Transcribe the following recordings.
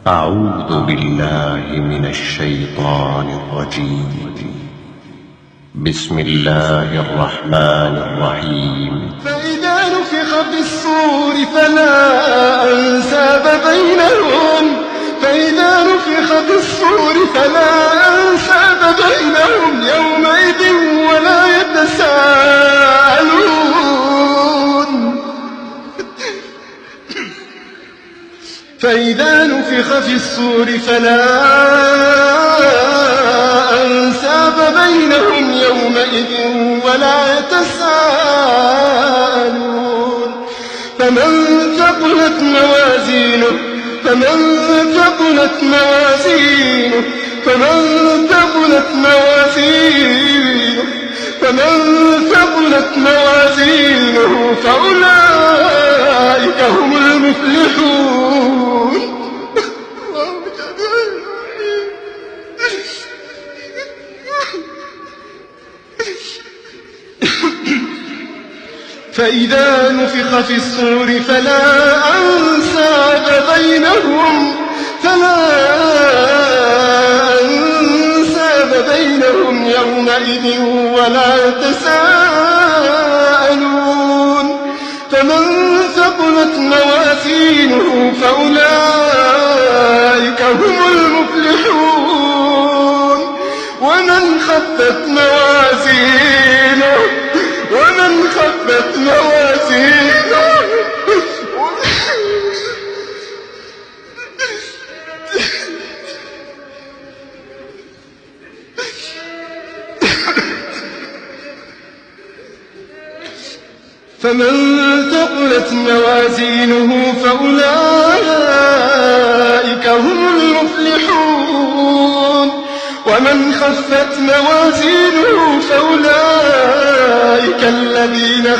أعوذ بالله من الشيطان الرجيم. بسم الله الرحمن الرحيم. فإذا نفخ في الصور فلا أنساب بينهم يومئذ ولا يتساءلون. فإذا نفخ في الصور فلا أنساب بينهم يومئذ ولا يتساءلون. فمن ثقلت موازينه فأولئك هم المفلحون. فإذا نفخ في الصور فلا أنساب بينهم يومئذ ولا يتساءلون. فمن ثقلت موازينه فأولئك هم المفلحون. ومن خفت موازينه فمن ثقلت موازينه فأولئك هم المفلحون. ومن خفت موازينه فأولئك الذين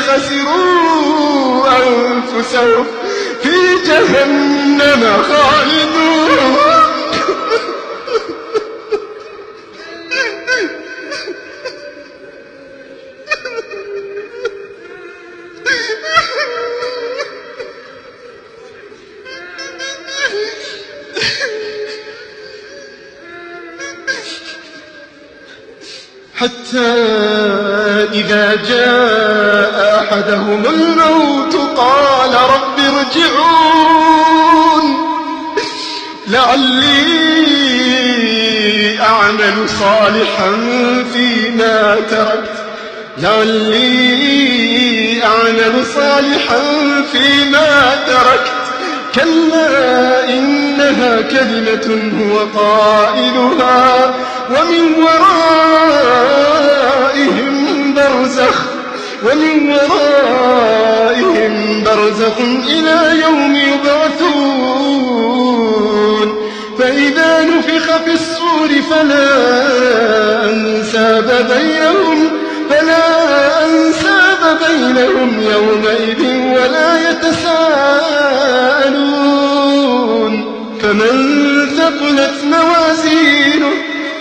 خسروا أنفسهم في جهنم خالدون. حتى إذا جاء أحدهم الموت قال رب ارجعون لعلي أعمل صالحا فيما تركت كلا إنها كلمة هو قائلها ومن ورائهم برزخ إلى يوم يبعثون. فإذا نفخ في الصور فلا أنساب بينهم يومئذ ولا يتساءلون.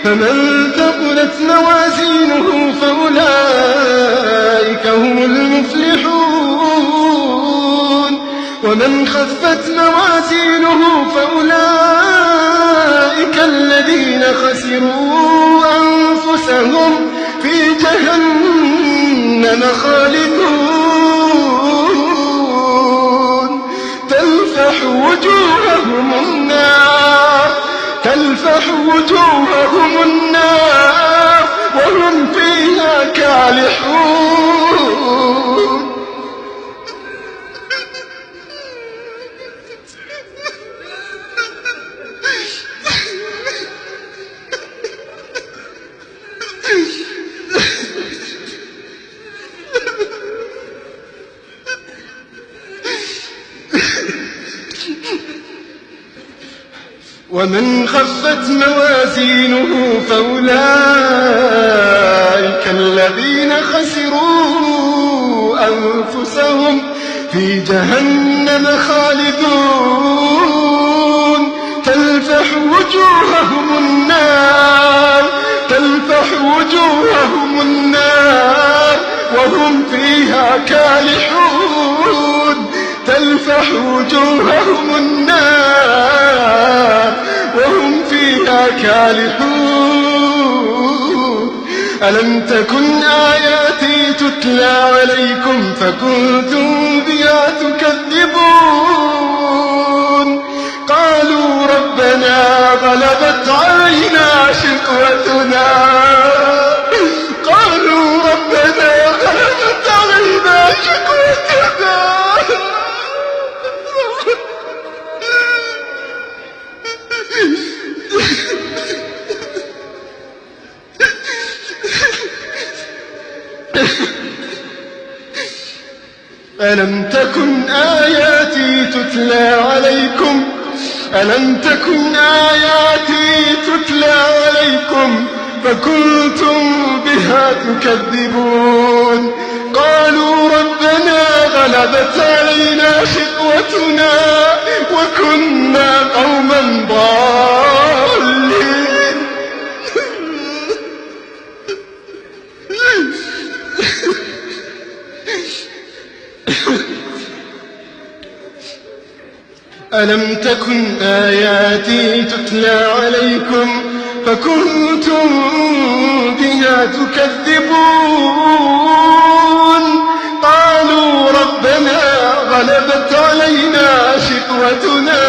فمن ثقلت موازينه فأولئك هم المفلحون. ومن خفت موازينه فأولئك الذين خسروا أنفسهم في جهنم خالدون. تلفح وجوههم النار وهم فيها كالحون. ومن خفت موازينه فأولئك الذين خسروا أنفسهم في جهنم خالدون. تلفح وجوههم النار وهم فيها كالحون تلفح وجوههم النار وهم فيها كالحون ألم تكن آياتي تتلى عليكم فكنتم بها تكذبون قالوا ربنا غلبت علينا شقوتنا قالوا ربنا غلبت علينا شقوتنا ألم تكن آياتي تتلى عليكم فكنتم بها تكذبون قالوا ربنا غلبت علينا شقوتنا وكنا قوما ضالين ألم تكن آياتي تتلى عليكم فكنتم بها تكذبون قالوا ربنا غلبت علينا شقوتنا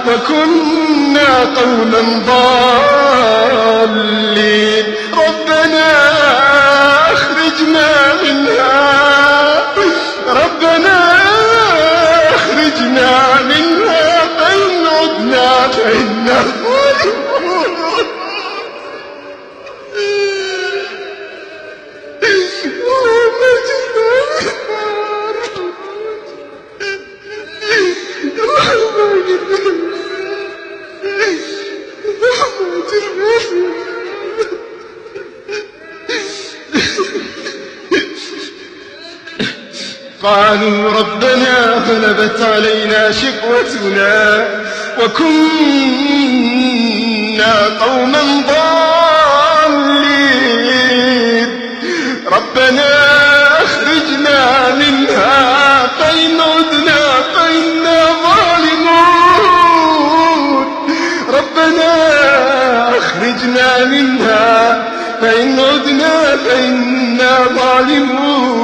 وكنا قوما ضالين ربنا أخرجنا منها فإن عدنا فإنا ظالمون قالوا ربنا غلبت علينا شقوتنا وكنا قوما ضالين ربنا أخرجنا منها فإن عدنا فإنا ظالمون ربنا أخرجنا منها فإن عدنا فإنا ظالمون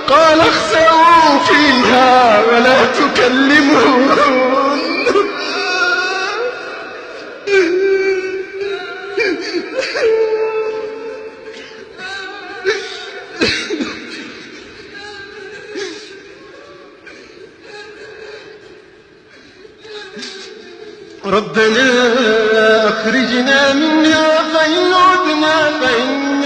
قال اخسئوا فيها ولا تكلمون ربنا أخرجنا منها فإن عدنا فإنا